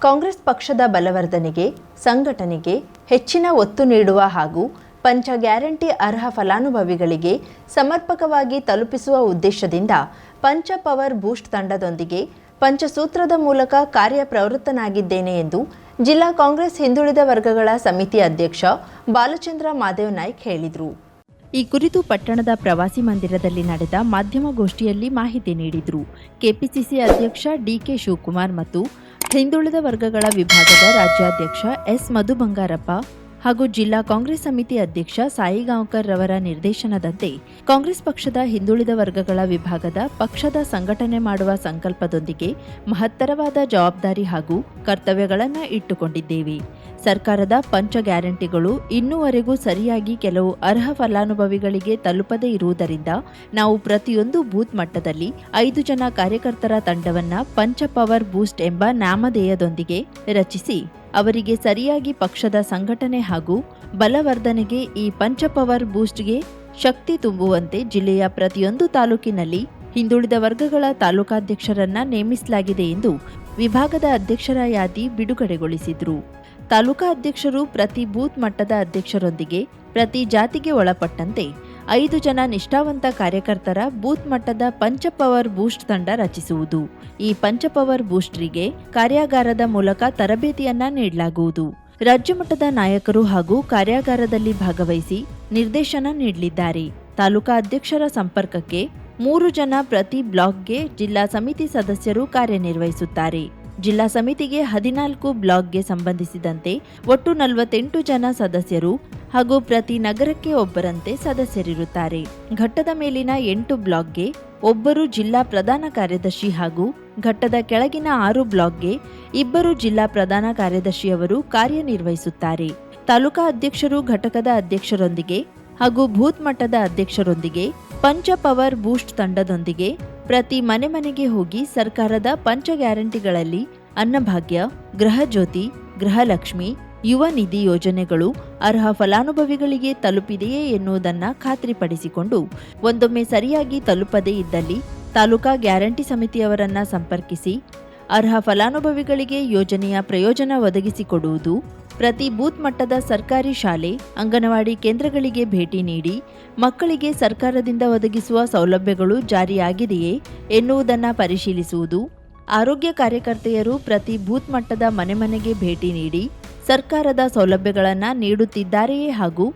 ಕಾಂಗ್ರೆಸ್ ಪಕ್ಷದ ಬಲವರ್ಧನೆಗೆ, ಸಂಘಟನೆಗೆ ಹೆಚ್ಚಿನ ಒತ್ತು ನೀಡುವ ಹಾಗೂ ಪಂಚ ಗ್ಯಾರಂಟಿ ಅರ್ಹ ಫಲಾನುಭವಿಗಳಿಗೆ ಸಮರ್ಪಕವಾಗಿ ತಲುಪಿಸುವ ಉದ್ದೇಶದಿಂದ ಪಂಚ ಪವರ್ ಬೂಸ್ಟ್ ತಂಡದೊಂದಿಗೆ ಪಂಚಸೂತ್ರದ ಮೂಲಕ ಕಾರ್ಯಪ್ರವೃತ್ತನಾಗಿದ್ದೇನೆ ಎಂದು ಜಿಲ್ಲಾ ಕಾಂಗ್ರೆಸ್ ಹಿಂದುಳಿದ ವರ್ಗಗಳ ಸಮಿತಿ ಅಧ್ಯಕ್ಷ ಬಾಲಚಂದ್ರ ಮಾದೇವ್ ನಾಯ್ಕ್ ಹೇಳಿದರು. ಈ ಕುರಿತು ಪಟ್ಟಣದ ಪ್ರವಾಸಿ ಮಂದಿರದಲ್ಲಿ ನಡೆದ ಮಾಧ್ಯಮಗೋಷ್ಠಿಯಲ್ಲಿ ಮಾಹಿತಿ ನೀಡಿದರು. ಕೆಪಿಸಿಸಿ ಅಧ್ಯಕ್ಷ ಡಿಕೆ ಶಿವಕುಮಾರ್ ಮತ್ತು ಹಿಂದುಳಿದ ವರ್ಗಗಳ ವಿಭಾಗದ ರಾಜ್ಯಾಧ್ಯಕ್ಷ ಎಸ್ ಮಧು ಬಂಗಾರಪ್ಪ ಹಾಗೂ ಜಿಲ್ಲಾ ಕಾಂಗ್ರೆಸ್ ಸಮಿತಿ ಅಧ್ಯಕ್ಷ ಸಾಯಿಗಾಂವ್ಕರ್ ರವರ ನಿರ್ದೇಶನದಂತೆ ಕಾಂಗ್ರೆಸ್ ಪಕ್ಷದ ಹಿಂದುಳಿದ ವರ್ಗಗಳ ವಿಭಾಗದ ಪಕ್ಷದ ಸಂಘಟನೆ ಮಾಡುವ ಸಂಕಲ್ಪದೊಂದಿಗೆ ಮಹತ್ತರವಾದ ಜವಾಬ್ದಾರಿ ಹಾಗೂ ಕರ್ತವ್ಯಗಳನ್ನು ಇಟ್ಟುಕೊಂಡಿದ್ದೇವೆ. ಸರ್ಕಾರದ ಪಂಚ ಗ್ಯಾರಂಟಿಗಳು ಇನ್ನೂವರೆಗೂ ಸರಿಯಾಗಿ ಕೆಲವು ಅರ್ಹ ಫಲಾನುಭವಿಗಳಿಗೆ ತಲುಪದೇ ಇರುವುದರಿಂದ ನಾವು ಪ್ರತಿಯೊಂದು ಬೂತ್ ಮಟ್ಟದಲ್ಲಿ 5 ಜನ ಕಾರ್ಯಕರ್ತರ ತಂಡವನ್ನ ಪಂಚ ಪವರ್ ಬೂಸ್ಟ್ ಎಂಬ ನಾಮಧೇಯದೊಂದಿಗೆ ರಚಿಸಿ ಅವರಿಗೆ ಸರಿಯಾಗಿ ಪಕ್ಷದ ಸಂಘಟನೆ ಹಾಗೂ ಬಲವರ್ಧನೆಗೆ ಈ ಪಂಚ ಪವರ್ ಬೂಸ್ಟ್ಗೆ ಶಕ್ತಿ ತುಂಬುವಂತೆ ಜಿಲ್ಲೆಯ ಪ್ರತಿಯೊಂದು ತಾಲೂಕಿನಲ್ಲಿ ಹಿಂದುಳಿದ ವರ್ಗಗಳ ತಾಲೂಕಾಧ್ಯಕ್ಷರನ್ನ ನೇಮಿಸಲಾಗಿದೆ ಎಂದು ವಿಭಾಗದ ಅಧ್ಯಕ್ಷರ ಯಾದಿ ಬಿಡುಗಡೆಗೊಳಿಸಿದರು. ತಾಲೂಕಾ ಅಧ್ಯಕ್ಷರು ಪ್ರತಿ ಬೂತ್ ಮಟ್ಟದ ಅಧ್ಯಕ್ಷರೊಂದಿಗೆ ಪ್ರತಿ ಜಾತಿಗೆ ಒಳಪಟ್ಟಂತೆ 5 ಜನ ನಿಷ್ಠಾವಂತ ಕಾರ್ಯಕರ್ತರ ಬೂತ್ ಮಟ್ಟದ ಪಂಚ ಪವರ್ ಬೂಸ್ಟ್ ತಂಡ ರಚಿಸುವುದು. ಈ ಪಂಚ ಪವರ್ ಬೂಸ್ಟ್ರಿಗೆ ಕಾರ್ಯಾಗಾರದ ಮೂಲಕ ತರಬೇತಿಯನ್ನ ನೀಡಲಾಗುವುದು. ರಾಜ್ಯ ಮಟ್ಟದ ನಾಯಕರು ಹಾಗೂ ಕಾರ್ಯಾಗಾರದಲ್ಲಿ ಭಾಗವಹಿಸಿ ನಿರ್ದೇಶನ ನೀಡಲಿದ್ದಾರೆ. ತಾಲೂಕಾ ಅಧ್ಯಕ್ಷರ ಸಂಪರ್ಕಕ್ಕೆ 3 ಜನ ಪ್ರತಿ ಬ್ಲಾಕ್ಗೆ ಜಿಲ್ಲಾ ಸಮಿತಿ ಸದಸ್ಯರು ಕಾರ್ಯನಿರ್ವಹಿಸುತ್ತಾರೆ. ಜಿಲ್ಲಾ ಸಮಿತಿಗೆ 14 ಬ್ಲಾಕ್ಗೆ ಸಂಬಂಧಿಸಿದಂತೆ ಒಟ್ಟು 48 ಜನ ಸದಸ್ಯರು ಹಾಗೂ ಪ್ರತಿ ನಗರಕ್ಕೆ ಒಬ್ಬರಂತೆ ಸದಸ್ಯರಿರುತ್ತಾರೆ. ಘಟ್ಟದ ಮೇಲಿನ 8 ಬ್ಲಾಕ್ಗೆ ಒಬ್ಬರು ಜಿಲ್ಲಾ ಪ್ರಧಾನ ಕಾರ್ಯದರ್ಶಿ ಹಾಗೂ ಘಟ್ಟದ ಕೆಳಗಿನ 6 ಬ್ಲಾಕ್ಗೆ 2 ಜಿಲ್ಲಾ ಪ್ರಧಾನ ಕಾರ್ಯದರ್ಶಿಯವರು ಕಾರ್ಯನಿರ್ವಹಿಸುತ್ತಾರೆ. ತಾಲೂಕಾ ಅಧ್ಯಕ್ಷರು ಘಟಕದ ಅಧ್ಯಕ್ಷರೊಂದಿಗೆ ಹಾಗೂ ಬೂತ್ ಮಟ್ಟದ ಅಧ್ಯಕ್ಷರೊಂದಿಗೆ ಪಂಚ ಪವರ್ ಬೂಸ್ಟ್ ತಂಡದೊಂದಿಗೆ ಪ್ರತಿ ಮನೆಗೆ ಹೋಗಿ ಸರ್ಕಾರದ ಪಂಚ ಗ್ಯಾರಂಟಿಗಳಲ್ಲಿ ಅನ್ನಭಾಗ್ಯ, ಗೃಹಜ್ಯೋತಿ, ಗೃಹಲಕ್ಷ್ಮಿ, ಯುವ ನಿಧಿ ಯೋಜನೆಗಳು ಅರ್ಹ ಫಲಾನುಭವಿಗಳಿಗೆ ತಲುಪಿದೆಯೇ ಎನ್ನುವುದನ್ನು ಖಾತ್ರಿಪಡಿಸಿಕೊಂಡು ಒಂದೊಮ್ಮೆ ಸರಿಯಾಗಿ ತಲುಪದೇ ಇದ್ದಲ್ಲಿ ತಾಲೂಕಾ ಗ್ಯಾರಂಟಿ ಸಮಿತಿಯವರನ್ನ ಸಂಪರ್ಕಿಸಿ ಅರ್ಹ ಫಲಾನುಭವಿಗಳಿಗೆ ಯೋಜನೆಯ ಪ್ರಯೋಜನ ಒದಗಿಸಿಕೊಡುವುದು. ಪ್ರತಿ ಬೂತ್ ಮಟ್ಟದ ಸರ್ಕಾರಿ ಶಾಲೆ, ಅಂಗನವಾಡಿ ಕೇಂದ್ರಗಳಿಗೆ ಭೇಟಿ ನೀಡಿ ಮಕ್ಕಳಿಗೆ ಸರ್ಕಾರದಿಂದ ಒದಗಿಸುವ ಸೌಲಭ್ಯಗಳು ಜಾರಿಯಾಗಿದೆಯೇ ಎನ್ನುವುದನ್ನು ಪರಿಶೀಲಿಸುವುದು. ಆರೋಗ್ಯ ಕಾರ್ಯಕರ್ತೆಯರು ಪ್ರತಿ ಬೂತ್ ಮಟ್ಟದ ಮನೆಗೆ ಭೇಟಿ ನೀಡಿ ಸರ್ಕಾರದ ಸೌಲಭ್ಯಗಳನ್ನು ನೀಡುತ್ತಿದ್ದಾರೆಯೇ ಹಾಗೂ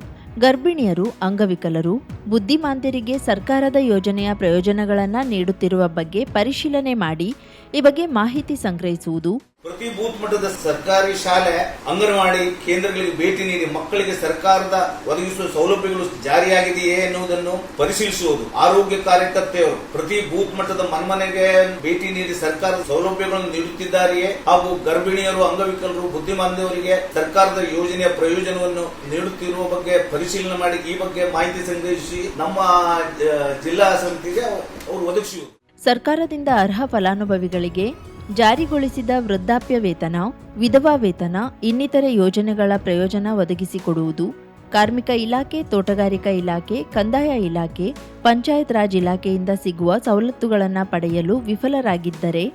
ಗರ್ಭಿಣಿಯರು, ಅಂಗವಿಕಲರು, ಬುದ್ಧಿಮಾಂದ್ಯರಿಗೆ ಸರ್ಕಾರದ ಯೋಜನೆಯ ಪ್ರಯೋಜನಗಳನ್ನು ನೀಡುತ್ತಿರುವ ಬಗ್ಗೆ ಪರಿಶೀಲನೆ ಮಾಡಿ ಈ ಬಗ್ಗೆ ಮಾಹಿತಿ ಸಂಗ್ರಹಿಸುವುದು. ಪ್ರತಿ ಬೂತ್ ಮಟ್ಟದ ಸರ್ಕಾರಿ ಶಾಲೆ, ಅಂಗನವಾಡಿ ಕೇಂದ್ರಗಳಿಗೆ ಭೇಟಿ ನೀಡಿ ಮಕ್ಕಳಿಗೆ ಸರ್ಕಾರದ ಒದಗಿಸುವ ಸೌಲಭ್ಯಗಳು ಜಾರಿಯಾಗಿದೆಯೇ ಎನ್ನುವುದನ್ನು ಪರಿಶೀಲಿಸುವುದು. ಆರೋಗ್ಯ ಕಾರ್ಯಕರ್ತೆಯರು ಪ್ರತಿ ಬೂತ್ ಮಟ್ಟದ ಮನೆಗೆ ಭೇಟಿ ನೀಡಿ ಸರ್ಕಾರದ ಸೌಲಭ್ಯಗಳನ್ನು ನೀಡುತ್ತಿದ್ದಾರೆಯೇ ಹಾಗೂ ಗರ್ಭಿಣಿಯರು, ಅಂಗವಿಕಲರು, ಬುದ್ಧಿಮಾಂದ್ಯವರಿಗೆ ಸರ್ಕಾರದ ಯೋಜನೆಯ ಪ್ರಯೋಜನವನ್ನು ನೀಡುತ್ತಿರುವ ಬಗ್ಗೆ ಪರಿಶೀಲನೆ ಮಾಡಿ ಈ ಬಗ್ಗೆ ಮಾಹಿತಿ ಸಂಗ್ರಹಿಸಿ ನಮ್ಮ ಜಿಲ್ಲಾ ಸಮಿತಿಗೆ ಅವರು ಒದಗಿಸುವುದು. ಸರ್ಕಾರದಿಂದ ಅರ್ಹ ಫಲಾನುಭವಿಗಳಿಗೆ ಜಾರಿಗೊಳಿಸಿದ ವೃದ್ಧಾಪ್ಯ ವೇತನ, ವಿಧವಾ ವೇತನ, ಇನ್ನಿತರೆ ಯೋಜನೆಗಳ ಪ್ರಯೋಜನ ಒದಗಿಸಿಕೊಡುವುದು. ಕಾರ್ಮಿಕ ಇಲಾಖೆ, ತೋಟಗಾರಿಕಾ ಇಲಾಖೆ, ಕಂದಾಯ ಇಲಾಖೆ, ಪಂಚಾಯತ್ ರಾಜ್ ಇಲಾಖೆಯಿಂದ ಸಿಗುವ ಸವಲತ್ತುಗಳನ್ನು ಪಡೆಯಲು ವಿಫಲರಾಗಿದ್ದರೆ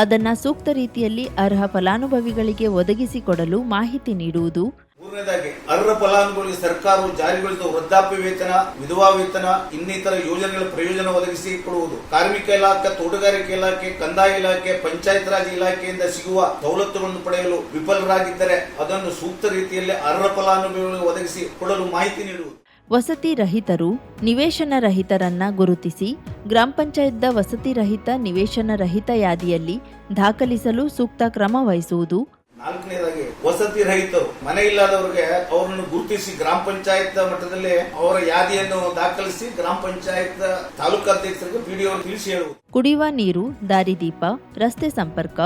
ಅದನ್ನು ಸೂಕ್ತ ರೀತಿಯಲ್ಲಿ ಅರ್ಹ ಫಲಾನುಭವಿಗಳಿಗೆ ಒದಗಿಸಿಕೊಡಲು ಮಾಹಿತಿ ನೀಡುವುದು. ಮೂರನೇದಾಗಿ ಅರ್ಹ ಫಲಾನುಭವಿಗಳಿಗೆ ಸರ್ಕಾರವು ಜಾರಿಗೊಳಿಸಿದ ವೃದ್ಧಾಪ್ಯ ವೇತನ, ವಿಧವಾ ವೇತನ, ಇನ್ನಿತರ ಯೋಜನೆಗಳ ಪ್ರಯೋಜನ ಒದಗಿಸಿಕೊಡುವುದು. ಕಾರ್ಮಿಕ ಇಲಾಖೆ, ತೋಟಗಾರಿಕೆ ಇಲಾಖೆ, ಕಂದಾಯ ಇಲಾಖೆ, ಪಂಚಾಯತ್ ರಾಜ್ ಇಲಾಖೆಯಿಂದ ಸಿಗುವ ಸವಲತ್ತುಗಳನ್ನು ಪಡೆಯಲು ವಿಫಲರಾಗಿದ್ದರೆ ಅದನ್ನು ಸೂಕ್ತ ರೀತಿಯಲ್ಲಿ ಅರ್ಹ ಫಲಾನುಭವಿಗಳಿಗೆ ಒದಗಿಸಿ ಕೊಡಲು ಮಾಹಿತಿ ನೀಡುವುದು. ವಸತಿ ರಹಿತರು, ನಿವೇಶನ ರಹಿತರನ್ನ ಗುರುತಿಸಿ ಗ್ರಾಮ ಪಂಚಾಯತ್ದ ವಸತಿ ರಹಿತ, ನಿವೇಶನ ರಹಿತ ಯಾದಿಯಲ್ಲಿ ದಾಖಲಿಸಲು ಸೂಕ್ತ ಕ್ರಮ ವಹಿಸುವುದು. 4ನೇದಾಗಿ ವಸತಿ ರಹಿತರು, ಮನೆ ಇಲ್ಲದವರಿಗೆ ಅವರನ್ನು ಗುರುತಿಸಿ ಗ್ರಾಮ ಪಂಚಾಯತ್ ಮಟ್ಟದಲ್ಲಿ ಅವರ ಯಾದಿಯನ್ನು ದಾಖಲಿಸಿ ಗ್ರಾಮ ಪಂಚಾಯತ್ ತಾಲೂಕಾಧ್ಯಕ್ಷರಿಗೆ ಪಿಡಿಒ ತಿಳಿಸಿ ಹೇಳುವುದು. ಕುಡಿಯುವ ನೀರು, ದಾರಿದೀಪ, ರಸ್ತೆ ಸಂಪರ್ಕ,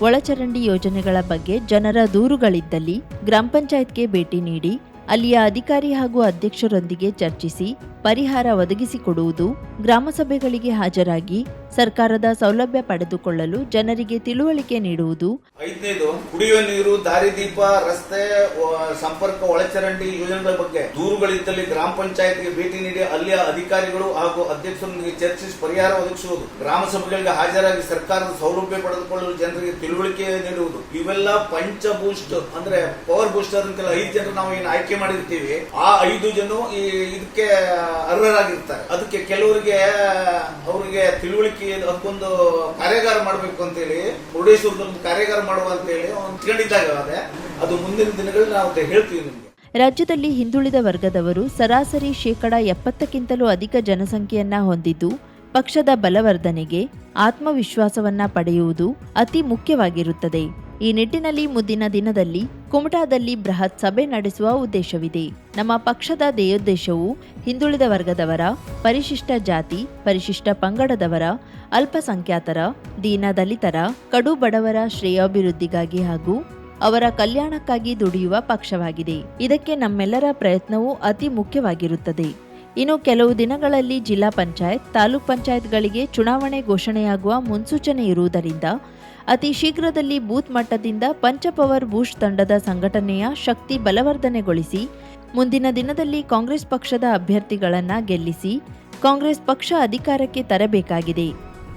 ಒಳಚರಂಡಿ ಯೋಜನೆಗಳ ಬಗ್ಗೆ ಜನರ ದೂರುಗಳಿದ್ದಲ್ಲಿ ಗ್ರಾಮ ಪಂಚಾಯತ್ಗೆ ಭೇಟಿ ನೀಡಿ ಅಲ್ಲಿಯ ಅಧಿಕಾರಿ ಹಾಗೂ ಅಧ್ಯಕ್ಷರೊಂದಿಗೆ ಚರ್ಚಿಸಿ ಪರಿಹಾರ ಒದಗಿಸಿಕೊಡುವುದು, ಗ್ರಾಮಸಭೆಗಳಿಗೆ ಹಾಜರಾಗಿ ಸರ್ಕಾರದ ಸೌಲಭ್ಯ ಪಡೆದುಕೊಳ್ಳಲು ಜನರಿಗೆ ತಿಳುವಳಿಕೆ ನೀಡುವುದು. 5ನೇದು ಕುಡಿಯುವ ನೀರು, ದಾರಿದೀಪ, ರಸ್ತೆ ಸಂಪರ್ಕ, ಒಳಚರಂಡಿ ಯೋಜನೆಗಳ ಬಗ್ಗೆ ದೂರುಗಳಿದ್ದಲ್ಲಿ ಗ್ರಾಮ ಪಂಚಾಯತ್ಗೆ ಭೇಟಿ ನೀಡಿ ಅಲ್ಲಿಯ ಅಧಿಕಾರಿಗಳು ಹಾಗೂ ಅಧ್ಯಕ್ಷರೊಂದಿಗೆ ಚರ್ಚಿಸಿ ಪರಿಹಾರ ಒದಗಿಸುವುದು. ಗ್ರಾಮ ಸಭೆಗಳಿಗೆ ಹಾಜರಾಗಿ ಸರ್ಕಾರದ ಸೌಲಭ್ಯ ಪಡೆದುಕೊಳ್ಳಲು ಜನರಿಗೆ ತಿಳುವಳಿಕೆ ನೀಡುವುದು. ಇವೆಲ್ಲ ಪಂಚಭೂಸ್ಟ್ ಅಂದ್ರೆ ಪವರ್ ಬೂಸ್ಟರ್ ಅಂತ 5 ಜನರು ನಾವು ಏನು ಆಯ್ಕೆ ಮಾಡಿರ್ತೀವಿ, ಆ 5 ಜನ ಇದಕ್ಕೆ ಅರ್ಹರಾಗಿರ್ತಾರೆ. ಅದಕ್ಕೆ ಕೆಲವರಿಗೆ ಅವರಿಗೆ ತಿಳುವಳಿಕೆ ಅದಕ್ಕೊಂದು ಕಾರ್ಯಾಗಾರ ಮಾಡಬೇಕು ಅಂತೇಳಿ ಮುರುಡೇಶ್ವರದೊಂದು ಕಾರ್ಯಾಗಾರ ಮಾಡುವ ಅಂತೇಳಿ ಇಟ್ಕೊಂಡಿದ್ದಾಗ ಅದು ಮುಂದಿನ ದಿನಗಳಲ್ಲಿ ನಾವು ಹೇಳ್ತೀವಿ ನಿಮಗೆ. ರಾಜ್ಯದಲ್ಲಿ ಹಿಂದುಳಿದ ವರ್ಗದವರು ಸರಾಸರಿ 70%ಕ್ಕಿಂತಲೂ ಅಧಿಕ ಜನಸಂಖ್ಯೆಯನ್ನ ಹೊಂದಿದ್ದು, ಪಕ್ಷದ ಬಲವರ್ಧನೆಗೆ ಆತ್ಮವಿಶ್ವಾಸವನ್ನ ಪಡೆಯುವುದು ಅತಿ ಮುಖ್ಯವಾಗಿರುತ್ತದೆ. ಈ ನಿಟ್ಟಿನಲ್ಲಿ ಮುಂದಿನ ದಿನದಲ್ಲಿ ಕುಮಟಾದಲ್ಲಿ ಬೃಹತ್ ಸಭೆ ನಡೆಸುವ ಉದ್ದೇಶವಿದೆ. ನಮ್ಮ ಪಕ್ಷದ ಧ್ಯೇಯೋದ್ದೇಶವು ಹಿಂದುಳಿದ ವರ್ಗದವರ, ಪರಿಶಿಷ್ಟ ಜಾತಿ, ಪರಿಶಿಷ್ಟ ಪಂಗಡದವರ, ಅಲ್ಪಸಂಖ್ಯಾತರ, ದೀನ ದಲಿತರ, ಕಡು ಬಡವರ ಶ್ರೇಯೋಭಿವೃದ್ಧಿಗಾಗಿ ಹಾಗೂ ಅವರ ಕಲ್ಯಾಣಕ್ಕಾಗಿ ದುಡಿಯುವ ಪಕ್ಷವಾಗಿದೆ. ಇದಕ್ಕೆ ನಮ್ಮೆಲ್ಲರ ಪ್ರಯತ್ನವೂ ಅತಿ ಮುಖ್ಯವಾಗಿರುತ್ತದೆ. ಇನ್ನು ಕೆಲವು ದಿನಗಳಲ್ಲಿ ಜಿಲ್ಲಾ ಪಂಚಾಯತ್, ತಾಲೂಕ್ ಪಂಚಾಯತ್ಗಳಿಗೆ ಚುನಾವಣೆ ಘೋಷಣೆಯಾಗುವ ಮುನ್ಸೂಚನೆ ಇರುವುದರಿಂದ ಅತಿ ಶೀಘ್ರದಲ್ಲಿ ಬೂತ್ ಮಟ್ಟದಿಂದ ಪಂಚಪವರ್ ಬೂಸ್ಟ್ ತಂಡದ ಸಂಘಟನೆಯ ಶಕ್ತಿ ಬಲವರ್ಧನೆಗೊಳಿಸಿ ಮುಂದಿನ ದಿನದಲ್ಲಿ ಕಾಂಗ್ರೆಸ್ ಪಕ್ಷದ ಅಭ್ಯರ್ಥಿಗಳನ್ನು ಗೆಲ್ಲಿಸಿ ಕಾಂಗ್ರೆಸ್ ಪಕ್ಷ ಅಧಿಕಾರಕ್ಕೆ ತರಬೇಕಾಗಿದೆ.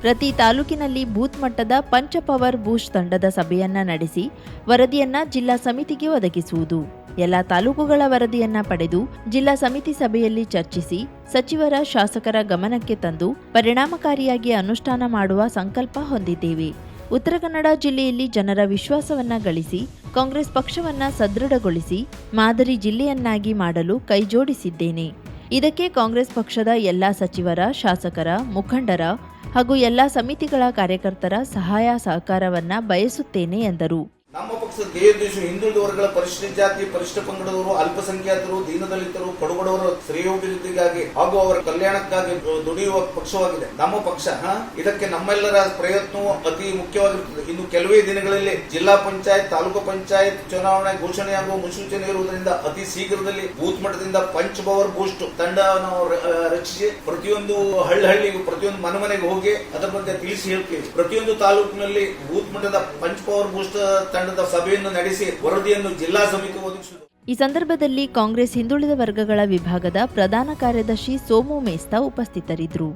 ಪ್ರತಿ ತಾಲೂಕಿನಲ್ಲಿ ಬೂತ್ ಮಟ್ಟದ ಪಂಚಪವರ್ ಬೂಸ್ಟ್ ತಂಡದ ಸಭೆಯನ್ನ ನಡೆಸಿ ವರದಿಯನ್ನ ಜಿಲ್ಲಾ ಸಮಿತಿಗೆ ಒದಗಿಸುವುದು. ಎಲ್ಲ ತಾಲೂಕುಗಳ ವರದಿಯನ್ನ ಪಡೆದು ಜಿಲ್ಲಾ ಸಮಿತಿ ಸಭೆಯಲ್ಲಿ ಚರ್ಚಿಸಿ ಸಚಿವರ, ಶಾಸಕರ ಗಮನಕ್ಕೆ ತಂದು ಪರಿಣಾಮಕಾರಿಯಾಗಿ ಅನುಷ್ಠಾನ ಮಾಡುವ ಸಂಕಲ್ಪ ಹೊಂದಿದ್ದೇವೆ. ಉತ್ತರ ಕನ್ನಡ ಜಿಲ್ಲೆಯಲ್ಲಿ ಜನರ ವಿಶ್ವಾಸವನ್ನ ಗಳಿಸಿ ಕಾಂಗ್ರೆಸ್ ಪಕ್ಷವನ್ನ ಸದೃಢಗೊಳಿಸಿ ಮಾದರಿ ಜಿಲ್ಲೆಯನ್ನಾಗಿ ಮಾಡಲು ಕೈಜೋಡಿಸಿದ್ದೇನೆ. ಇದಕ್ಕೆ ಕಾಂಗ್ರೆಸ್ ಪಕ್ಷದ ಎಲ್ಲಾ ಸಚಿವರ, ಶಾಸಕರ, ಮುಖಂಡರ ಹಾಗೂ ಎಲ್ಲಾ ಸಮಿತಿಗಳ ಕಾರ್ಯಕರ್ತರ ಸಹಾಯ ಸಹಕಾರವನ್ನ ಬಯಸುತ್ತೇನೆ ಎಂದರು. ನಮ್ಮ ಪಕ್ಷದ ಧ್ಯೇಯೋದ್ದೇಶ ಹಿಂದುಳಿದ ವರ್ಗಗಳ, ಪರಿಶಿಷ್ಟ ಜಾತಿ, ಪರಿಶಿಷ್ಟ ಪಂಗಡದವರು, ಅಲ್ಪಸಂಖ್ಯಾತರು, ದೀನದಲಿತರು, ಕಡುಬಡವರ ಶ್ರೇಯೋಭಿವೃದ್ಧಿಗಾಗಿ ಹಾಗೂ ಅವರ ಕಲ್ಯಾಣಕ್ಕಾಗಿ ದುಡಿಯುವ ಪಕ್ಷವಾಗಿದೆ ನಮ್ಮ ಪಕ್ಷ. ಇದಕ್ಕೆ ನಮ್ಮೆಲ್ಲರ ಪ್ರಯತ್ನವೂ ಅತಿ ಮುಖ್ಯವಾಗಿರುತ್ತದೆ. ಇನ್ನು ಕೆಲವೇ ದಿನಗಳಲ್ಲಿ ಜಿಲ್ಲಾ ಪಂಚಾಯತ್, ತಾಲೂಕು ಪಂಚಾಯತ್ ಚುನಾವಣೆ ಘೋಷಣೆಯಾಗುವ ಮುನ್ಸೂಚನೆ ಇರುವುದರಿಂದ ಅತಿ ಶೀಘ್ರದಲ್ಲಿ ಬೂತ್ ಮಟ್ಟದಿಂದ ಪಂಚ್ ಪವರ್ ಬೂಸ್ಟ್ ತಂಡ ನಾವು ರಚಿಸಿ ಪ್ರತಿಯೊಂದು ಹಳ್ಳಿಗೂ, ಪ್ರತಿಯೊಂದು ಮನೆಗೆ ಹೋಗಿ ಅದರ ಬಗ್ಗೆ ತಿಳಿಸಿ ಹೇಳ್ತೀವಿ. ಪ್ರತಿಯೊಂದು ತಾಲೂಕಿನಲ್ಲಿ ಬೂತ್ ಮಟ್ಟದ ಪಂಚ್ ಪವರ್ ಬೂಸ್ಟ್ ತಂಡದ ಸಭೆಯನ್ನು ನಡೆಸಿ ವರದಿಯನ್ನು ಜಿಲ್ಲಾ ಸಮಿತಿ ಒದಗಿಸುವುದು. ಈ ಸಂದರ್ಭದಲ್ಲಿ ಕಾಂಗ್ರೆಸ್ ಹಿಂದುಳಿದ ವರ್ಗಗಳ ವಿಭಾಗದ ಪ್ರಧಾನ ಕಾರ್ಯದರ್ಶಿ ಸೋಮು ಮೇಸ್ತಾ ಉಪಸ್ಥಿತರಿದ್ದರು.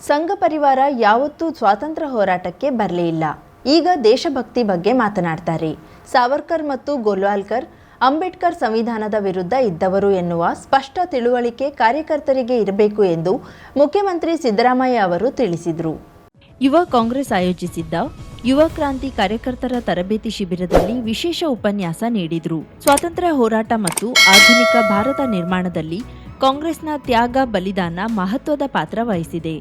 ಸಂಘ ಪರಿವಾರ ಯಾವತ್ತೂ ಸ್ವಾತಂತ್ರ್ಯ ಹೋರಾಟಕ್ಕೆ ಬರಲೇ ಇಲ್ಲ. ಈಗ ದೇಶಭಕ್ತಿ ಬಗ್ಗೆ ಮಾತನಾಡ್ತಾರೆ. ಸಾವರ್ಕರ್ ಮತ್ತು ಗೋಲ್ವಾಲ್ಕರ್ ಅಂಬೇಡ್ಕರ್ ಸಂವಿಧಾನದ ವಿರುದ್ಧ ಇದ್ದವರು ಎನ್ನುವ ಸ್ಪಷ್ಟ ತಿಳುವಳಿಕೆ ಕಾರ್ಯಕರ್ತರಿಗೆ ಇರಬೇಕು ಎಂದು ಮುಖ್ಯಮಂತ್ರಿ ಸಿದ್ದರಾಮಯ್ಯ ಅವರು ತಿಳಿಸಿದರು. ಯುವ ಕಾಂಗ್ರೆಸ್ ಆಯೋಜಿಸಿದ್ದ ಯುವ ಕ್ರಾಂತಿ ಕಾರ್ಯಕರ್ತರ ತರಬೇತಿ ಶಿಬಿರದಲ್ಲಿ ವಿಶೇಷ ಉಪನ್ಯಾಸ ನೀಡಿದರು. ಸ್ವಾತಂತ್ರ್ಯ ಹೋರಾಟ ಮತ್ತು ಆಧುನಿಕ ಭಾರತ ನಿರ್ಮಾಣದಲ್ಲಿ ಕಾಂಗ್ರೆಸ್ನ ತ್ಯಾಗ, ಬಲಿದಾನ ಮಹತ್ವದ ಪಾತ್ರ ವಹಿಸಿದೆ.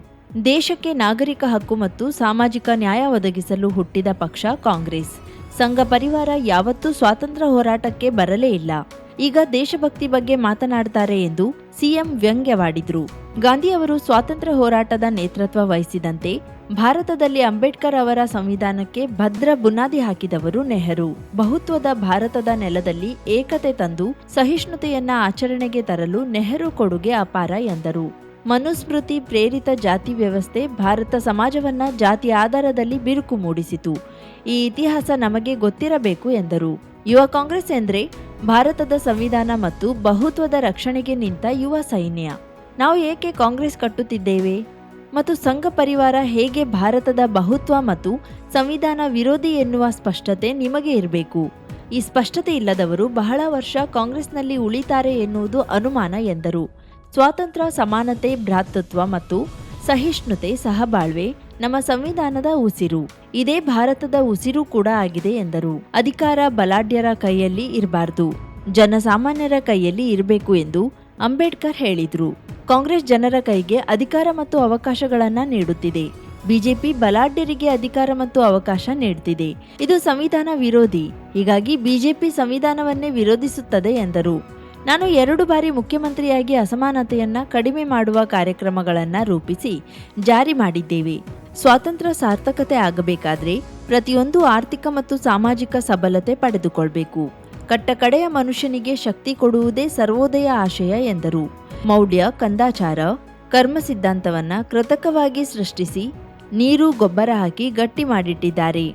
ದೇಶಕ್ಕೆ ನಾಗರಿಕ ಹಕ್ಕು ಮತ್ತು ಸಾಮಾಜಿಕ ನ್ಯಾಯ ಒದಗಿಸಲು ಹುಟ್ಟಿದ ಪಕ್ಷ ಕಾಂಗ್ರೆಸ್. ಸಂಘ ಪರಿವಾರ ಯಾವತ್ತೂ ಸ್ವಾತಂತ್ರ್ಯ ಹೋರಾಟಕ್ಕೆ ಬರಲೇ ಇಲ್ಲ. ಈಗ ದೇಶಭಕ್ತಿ ಬಗ್ಗೆ ಮಾತನಾಡ್ತಾರೆ ಎಂದು ಸಿಎಂ ವ್ಯಂಗ್ಯವಾಡಿದ್ರು. ಗಾಂಧಿ ಅವರು ಸ್ವಾತಂತ್ರ್ಯ ಹೋರಾಟದ ನೇತೃತ್ವ ವಹಿಸಿದಂತೆ ಭಾರತದಲ್ಲಿ ಅಂಬೇಡ್ಕರ್ ಅವರ ಸಂವಿಧಾನಕ್ಕೆ ಭದ್ರ ಬುನಾದಿ ಹಾಕಿದವರು ನೆಹರು. ಬಹುತ್ವದ ಭಾರತದ ನೆಲದಲ್ಲಿ ಏಕತೆ ತಂದು ಸಹಿಷ್ಣುತೆಯನ್ನ ಆಚರಣೆಗೆ ತರಲು ನೆಹರು ಕೊಡುಗೆ ಅಪಾರ ಎಂದರು. ಮನುಸ್ಮೃತಿ ಪ್ರೇರಿತ ಜಾತಿ ವ್ಯವಸ್ಥೆ ಭಾರತ ಸಮಾಜವನ್ನ ಜಾತಿ ಆಧಾರದಲ್ಲಿ ಬಿರುಕು ಮೂಡಿಸಿತು. ಈ ಇತಿಹಾಸ ನಮಗೆ ಗೊತ್ತಿರಬೇಕು ಎಂದರು. ಯುವ ಕಾಂಗ್ರೆಸ್ ಎಂದ್ರೆ ಭಾರತದ ಸಂವಿಧಾನ ಮತ್ತು ಬಹುತ್ವದ ರಕ್ಷಣೆಗೆ ನಿಂತ ಯುವ ಸೈನ್ಯ. ನಾವು ಏಕೆ ಕಾಂಗ್ರೆಸ್ ಕಟ್ಟುತ್ತಿದ್ದೇವೆ ಮತ್ತು ಸಂಘ ಪರಿವಾರ ಹೇಗೆ ಭಾರತದ ಬಹುತ್ವ ಮತ್ತು ಸಂವಿಧಾನ ವಿರೋಧಿ ಎನ್ನುವ ಸ್ಪಷ್ಟತೆ ನಿಮಗೆ ಇರಬೇಕು. ಈ ಸ್ಪಷ್ಟತೆ ಇಲ್ಲದವರು ಬಹಳ ವರ್ಷ ಕಾಂಗ್ರೆಸ್ನಲ್ಲಿ ಉಳಿತಾರೆ ಎನ್ನುವುದು ಅನುಮಾನ ಎಂದರು. ಸ್ವಾತಂತ್ರ್ಯ, ಸಮಾನತೆ, ಭ್ರಾತೃತ್ವ ಮತ್ತು ಸಹಿಷ್ಣುತೆ, ಸಹಬಾಳ್ವೆ ನಮ್ಮ ಸಂವಿಧಾನದ ಉಸಿರು. ಇದೇ ಭಾರತದ ಉಸಿರು ಕೂಡ ಆಗಿದೆ ಎಂದರು. ಅಧಿಕಾರ ಬಲಾಢ್ಯರ ಕೈಯಲ್ಲಿ ಇರಬಾರ್ದು, ಜನಸಾಮಾನ್ಯರ ಕೈಯಲ್ಲಿ ಇರಬೇಕು ಎಂದು ಅಂಬೇಡ್ಕರ್ ಹೇಳಿದ್ರು. ಕಾಂಗ್ರೆಸ್ ಜನರ ಕೈಗೆ ಅಧಿಕಾರ ಮತ್ತು ಅವಕಾಶಗಳನ್ನ ನೀಡುತ್ತಿದೆ. ಬಿಜೆಪಿ ಬಲಾಢ್ಯರಿಗೆ ಅಧಿಕಾರ ಮತ್ತು ಅವಕಾಶ ನೀಡುತ್ತಿದೆ. ಇದು ಸಂವಿಧಾನ ವಿರೋಧಿ. ಹೀಗಾಗಿ ಬಿಜೆಪಿ ಸಂವಿಧಾನವನ್ನೇ ವಿರೋಧಿಸುತ್ತದೆ ಎಂದರು. ನಾನು 2 ಬಾರಿ ಮುಖ್ಯಮಂತ್ರಿಯಾಗಿ ಅಸಮಾನತೆಯನ್ನ ಕಡಿಮೆ ಮಾಡುವ ಕಾರ್ಯಕ್ರಮಗಳನ್ನು ರೂಪಿಸಿ ಜಾರಿ ಮಾಡಿದ್ದೇವೆ. ಸ್ವಾತಂತ್ರ್ಯ ಸಾರ್ಥಕತೆ ಆಗಬೇಕಾದ್ರೆ ಪ್ರತಿಯೊಂದು ಆರ್ಥಿಕ ಮತ್ತು ಸಾಮಾಜಿಕ ಸಬಲತೆ ಪಡೆದುಕೊಳ್ಬೇಕು. ಕಟ್ಟಕಡೆಯ ಮನುಷ್ಯನಿಗೆ ಶಕ್ತಿ ಕೊಡುವುದೇ ಸರ್ವೋದಯ ಆಶಯ ಎಂದರು. ಮೌಢ್ಯ, ಕಂದಾಚಾರ, ಕರ್ಮ ಸಿದ್ಧಾಂತವನ್ನ ಕೃತಕವಾಗಿ ಸೃಷ್ಟಿಸಿ ನೀರು, ಗೊಬ್ಬರ ಹಾಕಿ ಗಟ್ಟಿ ಮಾಡಿಟ್ಟಿದ್ದಾರೆ.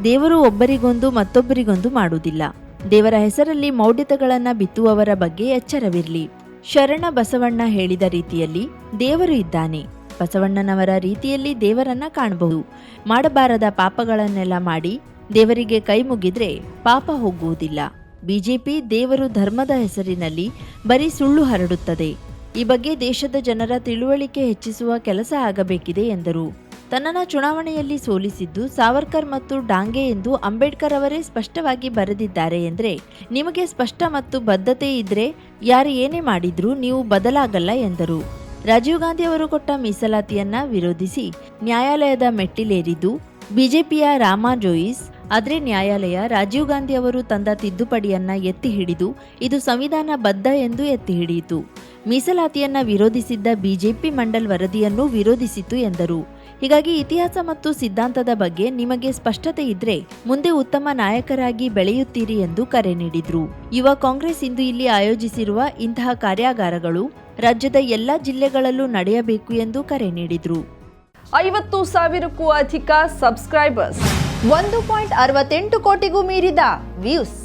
ದೇವರು ಒಬ್ಬರಿಗೊಂದು ಮತ್ತೊಬ್ಬರಿಗೊಂದು ಮಾಡುವುದಿಲ್ಲ. ದೇವರ ಹೆಸರಲ್ಲಿ ಮೌಢ್ಯತೆಗಳನ್ನ ಬಿತ್ತುವವರ ಬಗ್ಗೆ ಎಚ್ಚರವಿರಲಿ. ಶರಣ ಬಸವಣ್ಣ ಹೇಳಿದ ರೀತಿಯಲ್ಲಿ ದೇವರು ಇದ್ದಾನೆ. ಬಸವಣ್ಣನವರ ರೀತಿಯಲ್ಲಿ ದೇವರನ್ನ ಕಾಣಬಹುದು. ಮಾಡಬಾರದ ಪಾಪಗಳನ್ನೆಲ್ಲ ಮಾಡಿ ದೇವರಿಗೆ ಕೈ ಮುಗಿದ್ರೆ ಪಾಪ ಹೋಗುವುದಿಲ್ಲ. ಬಿಜೆಪಿ ದೇವರು ಧರ್ಮದ ಹೆಸರಿನಲ್ಲಿ ಬರೀ ಸುಳ್ಳು ಹರಡುತ್ತದೆ. ಈ ಬಗ್ಗೆ ದೇಶದ ಜನರ ತಿಳುವಳಿಕೆ ಹೆಚ್ಚಿಸುವ ಕೆಲಸ ಆಗಬೇಕಿದೆ ಎಂದರು. ತನ್ನನ್ನು ಚುನಾವಣೆಯಲ್ಲಿ ಸೋಲಿಸಿದ್ದು ಸಾವರ್ಕರ್ ಮತ್ತು ಡಾಂಗೆ ಎಂದು ಅಂಬೇಡ್ಕರ್ ಅವರೇ ಸ್ಪಷ್ಟವಾಗಿ ಬರೆದಿದ್ದಾರೆ ಎಂದರೆ ನಿಮಗೆ ಸ್ಪಷ್ಟ ಮತ್ತು ಬದ್ಧತೆ ಇದ್ರೆ ಯಾರು ಏನೇ ಮಾಡಿದ್ರೂ ನೀವು ಬದಲಾಗಲ್ಲ ಎಂದರು. ರಾಜೀವ್ ಗಾಂಧಿ ಅವರು ಕೊಟ್ಟ ಮೀಸಲಾತಿಯನ್ನ ವಿರೋಧಿಸಿ ನ್ಯಾಯಾಲಯದ ಮೆಟ್ಟಿಲೇರಿದ್ದು ಬಿಜೆಪಿಯ ರಾಮಾ ಜೋಯಿಸ್. ಆದರೆ ನ್ಯಾಯಾಲಯ ರಾಜೀವ್ ಗಾಂಧಿ ಅವರು ತಂದ ತಿದ್ದುಪಡಿಯನ್ನ ಎತ್ತಿ ಹಿಡಿದು ಇದು ಸಂವಿಧಾನ ಬದ್ಧ ಎಂದು ಎತ್ತಿ ಹಿಡಿಯಿತು. ಮೀಸಲಾತಿಯನ್ನ ವಿರೋಧಿಸಿದ್ದ ಬಿಜೆಪಿ ಮಂಡಲ್ ವರದಿಯನ್ನು ವಿರೋಧಿಸಿತು ಎಂದರು. ಹೀಗಾಗಿ ಇತಿಹಾಸ ಮತ್ತು ಸಿದ್ಧಾಂತದ ಬಗ್ಗೆ ನಿಮಗೆ ಸ್ಪಷ್ಟತೆ ಇದ್ರೆ ಮುಂದೆ ಉತ್ತಮ ನಾಯಕರಾಗಿ ಬೆಳೆಯುತ್ತೀರಿ ಎಂದು ಕರೆ ನೀಡಿದ್ರು. ಯುವ ಕಾಂಗ್ರೆಸ್ ಇಂದು ಇಲ್ಲಿ ಆಯೋಜಿಸಿರುವ ಇಂತಹ ಕಾರ್ಯಾಗಾರಗಳು ರಾಜ್ಯದ ಎಲ್ಲಾ ಜಿಲ್ಲೆಗಳಲ್ಲೂ ನಡೆಯಬೇಕು ಎಂದು ಕರೆ ನೀಡಿದ್ರು. 50,000ಕ್ಕೂ ಅಧಿಕ ಸಬ್ಸ್ಕ್ರೈಬರ್ಸ್, 1.68 ಕೋಟಿಗೂ ಮೀರಿದ ವ್ಯೂಸ್,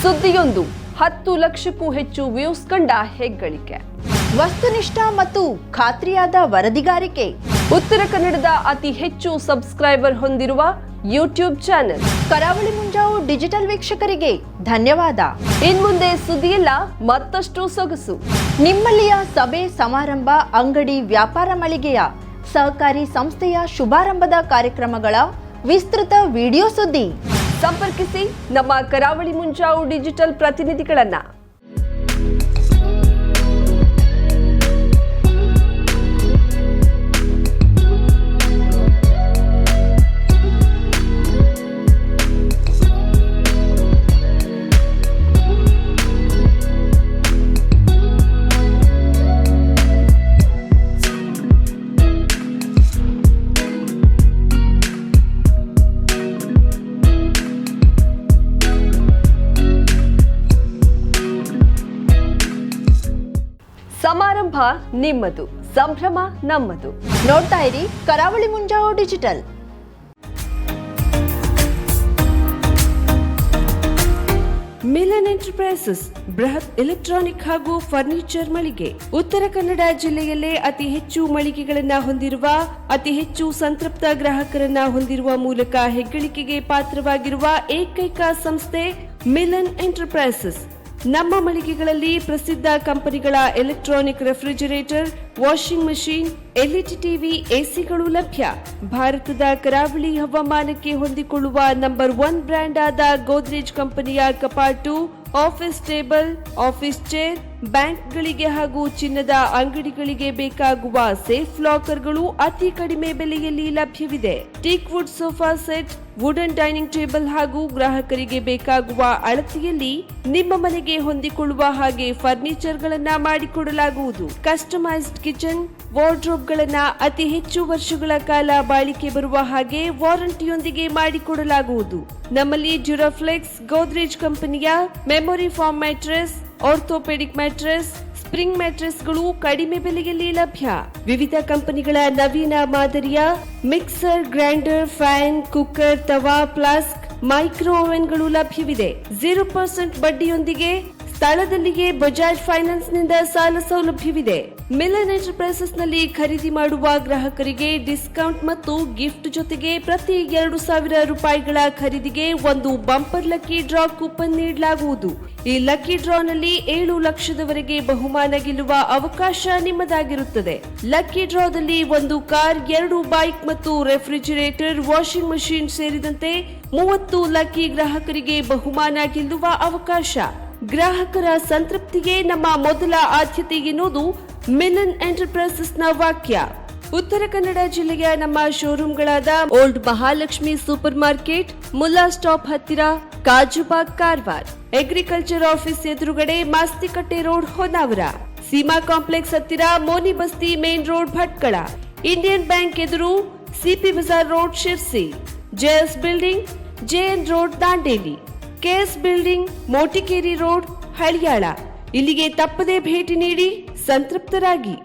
ಸುದ್ದಿಯೊಂದು 10 ಲಕ್ಷಕ್ಕೂ ಹೆಚ್ಚು ವ್ಯೂಸ್ ಕಂಡ ಹೆಗ್ಗಳಿಕೆ, ವಸ್ತುನಿಷ್ಠ ಮತ್ತು ಖಾತ್ರಿಯಾದ ವರದಿಗಾರಿಕೆ, ಉತ್ತರ ಕನ್ನಡದ ಅತಿ ಹೆಚ್ಚು ಸಬ್ಸ್ಕ್ರೈಬರ್ ಹೊಂದಿರುವ ಯೂಟ್ಯೂಬ್ ಚಾನೆಲ್. ಕರಾವಳಿ ಮುಂಜಾವು ಡಿಜಿಟಲ್ ವೀಕ್ಷಕರಿಗೆ ಧನ್ಯವಾದ. ಇನ್ಮುಂದೆ ಸುದ್ದಿಯಲ್ಲ ಮತ್ತಷ್ಟು ಸೊಗಸು. ನಿಮ್ಮಲ್ಲಿಯ ಸಭೆ, ಸಮಾರಂಭ, ಅಂಗಡಿ, ವ್ಯಾಪಾರ ಮಳಿಗೆಯ, ಸಹಕಾರಿ ಸಂಸ್ಥೆಯ ಶುಭಾರಂಭದ ಕಾರ್ಯಕ್ರಮಗಳ ವಿಸ್ತೃತ ವಿಡಿಯೋ ಸುದ್ದಿ. ಸಂಪರ್ಕಿಸಿ ನಮ್ಮ ಕರಾವಳಿ ಮುಂಜಾವು ಡಿಜಿಟಲ್ ಪ್ರತಿನಿಧಿಗಳನ್ನ. ಸಮಾರಂಭ ನಿಮ್ಮದು, ಸಂಭ್ರಮ ನಮ್ಮದು. ನೋಡ್ತಾ ಇರಿ ಕರಾವಳಿ ಮುಂಜಾವು ಡಿಜಿಟಲ್. ಮಿಲನ್ ಎಂಟರ್ಪ್ರೈಸಸ್ ಬೃಹತ್ ಎಲೆಕ್ಟ್ರಾನಿಕ್ ಹಾಗೂ ಫರ್ನಿಚರ್ ಮಳಿಗೆ. ಉತ್ತರ ಕನ್ನಡ ಜಿಲ್ಲೆಯಲ್ಲೇ ಅತಿ ಹೆಚ್ಚು ಮಳಿಗೆಗಳನ್ನ ಹೊಂದಿರುವ, ಅತಿ ಹೆಚ್ಚು ಸಂತೃಪ್ತ ಗ್ರಾಹಕರನ್ನ ಹೊಂದಿರುವ ಮೂಲಕ ಹೆಗ್ಗಳಿಕೆಗೆ ಪಾತ್ರವಾಗಿರುವ ಏಕೈಕ ಸಂಸ್ಥೆ ಮಿಲನ್ ಎಂಟರ್ಪ್ರೈಸಸ್. ನಮ್ಮ ಮಳಿಗೆಗಳಲ್ಲಿ ಪ್ರಸಿದ್ಧ ಕಂಪನಿಗಳ electronic refrigerator, washing machine, LED TV, ಎಸಿಗಳು ಲಭ್ಯ. ಭಾರತದ ಕರಾವಳಿ ಹವಾಮಾನಕ್ಕೆ ಹೊಂದಿಕೊಳ್ಳುವ ನಂಬರ್ 1 ಬ್ರ್ಯಾಂಡ್ ಆದ ಗೋದ್ರೇಜ್ ಕಂಪನಿಯ ಕಪಾಟು, ಆಫೀಸ್ ಟೇಬಲ್, ಆಫೀಸ್ ಚೇರ್, ಬ್ಯಾಂಕ್ಗಳಿಗೆ ಹಾಗೂ ಚಿನ್ನದ ಅಂಗಡಿಗಳಿಗೆ ಬೇಕಾಗುವ ಸೇಫ್ ಲಾಕರ್ಗಳು ಅತಿ ಕಡಿಮೆ ಬೆಲೆಯಲ್ಲಿ ಲಭ್ಯವಿದೆ. Teak wood sofa set, wooden dining table ಹಾಗೂ ಗ್ರಾಹಕರಿಗೆ ಬೇಕಾಗುವ ಅಳತೆಯಲ್ಲಿ ನಿಮ್ಮ ಮನೆಗೆ ಹೊಂದಿಕೊಳ್ಳುವ ಹಾಗೆ ಫರ್ನಿಚರ್ ಗಳನ್ನ ಮಾಡಿಕೊಡಲಾಗುವುದು. ಕಸ್ಟಮೈಸ್ಡ್ ಕಿಚನ್, ವಾರ್ಡ್ರೋಬ್ ಗಳನ್ನ ಅತಿ ಹೆಚ್ಚು ವರ್ಷಗಳ ಕಾಲ ಬಾಳಿಕೆ ಬರುವ ಹಾಗೆ ವಾರಂಟಿಯೊಂದಿಗೆ ಮಾಡಿಕೊಡಲಾಗುವುದು. ನಮ್ಮಲ್ಲಿ ಡ್ಯೂರಾಫ್ಲೆಕ್ಸ್, ಗೋದ್ರೇಜ್ ಕಂಪನಿಯ memory foam mattress, orthopaedic mattress, spring ಮ್ಯಾಟ್ರೆಸ್ಗಳು ಕಡಿಮೆ ಬೆಲೆಯಲ್ಲಿ ಲಭ್ಯ. ವಿವಿಧ ಕಂಪನಿಗಳ ನವೀನ ಮಾದರಿಯ mixer, grinder, fan, cooker, tawa, flask, micro ಓವೆನ್ಗಳು ಲಭ್ಯವಿದೆ. 0% ಬಡ್ಡಿಯೊಂದಿಗೆ ಸ್ಥಳದಲ್ಲಿಯೇ ಬಜಾಜ್ ಫೈನಾನ್ಸ್ ನಿಂದ ಸಾಲ ಸೌಲಭ್ಯವಿದೆ. ಮಿಲನ್ ಎಂಟರ್ಪ್ರೈಸಸ್ ನಲ್ಲಿ ಖರೀದಿ ಮಾಡುವ ಗ್ರಾಹಕರಿಗೆ ಡಿಸ್ಕೌಂಟ್ ಮತ್ತು ಗಿಫ್ಟ್ ಜೊತೆಗೆ ಪ್ರತಿ 2,000 ರೂಪಾಯಿಗಳ ಖರೀದಿಗೆ ಒಂದು ಬಂಪರ್ ಲಕ್ಕಿ ಡ್ರಾ ಕೂಪನ್ ನೀಡಲಾಗುವುದು. ಈ ಲಕ್ಕಿ ಡ್ರಾ ನಲ್ಲಿ 7 ಲಕ್ಷದವರೆಗೆ ಬಹುಮಾನ ಗೆಲ್ಲುವ ಅವಕಾಶ ನಿಮ್ಮದಾಗಿರುತ್ತದೆ. ಲಕ್ಕಿ ಡ್ರಾದಲ್ಲಿ 1 ಕಾರ್, 2 ಬೈಕ್ ಮತ್ತು ರೆಫ್ರಿಜರೇಟರ್, ವಾಷಿಂಗ್ ಮಷೀನ್ ಸೇರಿದಂತೆ 30 ಲಕ್ಕಿ ಗ್ರಾಹಕರಿಗೆ ಬಹುಮಾನ ಗೆಲ್ಲುವ ಅವಕಾಶ. ಗ್ರಾಹಕರ ಸಂತೃಪ್ತಿಗೆ ನಮ್ಮ ಮೊದಲ ಆದ್ಯತೆ ಎನ್ನುವುದು ಮಿಲನ್ ಎಂಟರ್ಪ್ರೈಸಸ್ ನ ವಾಕ್ಯ. ಉತ್ತರ ಕನ್ನಡ ಜಿಲ್ಲೆಯ ನಮ್ಮ ಶೋರೂಮ್ಗಳಾದ old Mahalakshmi super market, Mulla stop ಹತ್ತಿರ, ಕಾಜುಬಾಗ್, ಕಾರವಾರ, ಅಗ್ರಿಕಲ್ಚರ್ ಆಫೀಸ್ ಎದುರುಗಡೆ, ಮಾಸ್ತಿಕಟ್ಟೆ ರೋಡ್, ಹೊನ್ನಾವರ, ಸೀಮಾ ಕಾಂಪ್ಲೆಕ್ಸ್ ಹತ್ತಿರ, Moni Basti main road, Bhatkal, Indian bank ಎದುರು, CP Bazar road, Sirsi, JS building, JN road, Dandeli, KS building, Motikeri road, Haliyal. ಇಲ್ಲಿಗೆ ತಪ್ಪದೆ ಭೇಟಿ ನೀಡಿ ಸಂತೃಪ್ತರಾಗಿ.